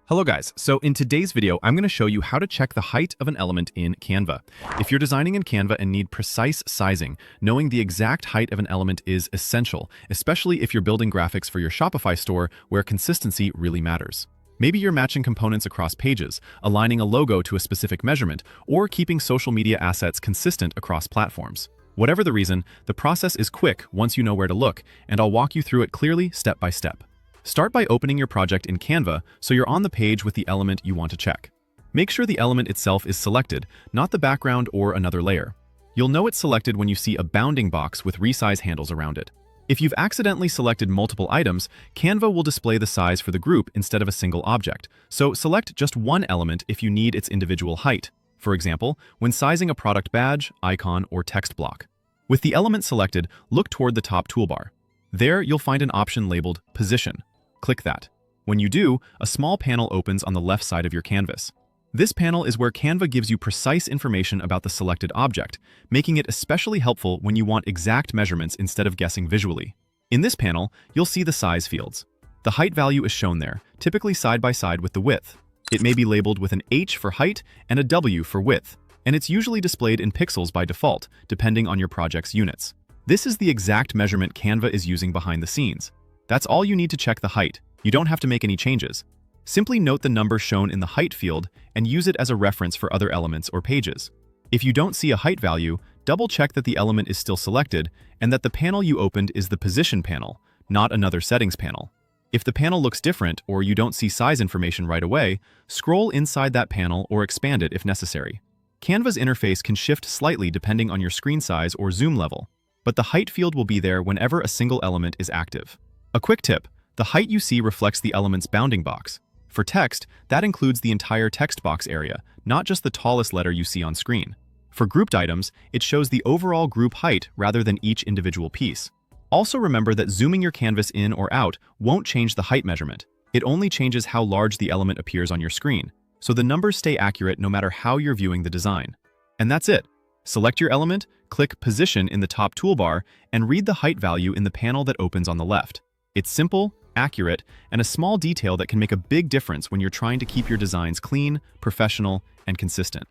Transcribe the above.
Hello guys, so in today's video, I'm going to show you how to check the height of an element in Canva. If you're designing in Canva and need precise sizing, knowing the exact height of an element is essential, especially if you're building graphics for your Shopify store where consistency really matters. Maybe you're matching components across pages, aligning a logo to a specific measurement, or keeping social media assets consistent across platforms. Whatever the reason, the process is quick once you know where to look, and I'll walk you through it clearly step by step. Start by opening your project in Canva so you're on the page with the element you want to check. Make sure the element itself is selected, not the background or another layer. You'll know it's selected when you see a bounding box with resize handles around it. If you've accidentally selected multiple items, Canva will display the size for the group instead of a single object, so select just one element if you need its individual height. For example, when sizing a product badge, icon, or text block. With the element selected, look toward the top toolbar. There, you'll find an option labeled Position. Click that. When you do, a small panel opens on the left side of your canvas. This panel is where Canva gives you precise information about the selected object, making it especially helpful when you want exact measurements instead of guessing visually. In this panel, you'll see the size fields. The height value is shown there, typically side by side with the width. It may be labeled with an H for height and a W for width, and it's usually displayed in pixels by default, depending on your project's units. This is the exact measurement Canva is using behind the scenes. That's all you need to check the height. You don't have to make any changes. Simply note the number shown in the height field and use it as a reference for other elements or pages. If you don't see a height value, double-check that the element is still selected and that the panel you opened is the Position panel, not another settings panel. If the panel looks different or you don't see size information right away, scroll inside that panel or expand it if necessary. Canva's interface can shift slightly depending on your screen size or zoom level, but the height field will be there whenever a single element is active. A quick tip, the height you see reflects the element's bounding box. For text, that includes the entire text box area, not just the tallest letter you see on screen. For grouped items, it shows the overall group height rather than each individual piece. Also remember that zooming your canvas in or out won't change the height measurement. It only changes how large the element appears on your screen, so the numbers stay accurate no matter how you're viewing the design. And that's it. Select your element, click Position in the top toolbar, and read the height value in the panel that opens on the left. It's simple, accurate, and a small detail that can make a big difference when you're trying to keep your designs clean, professional, and consistent.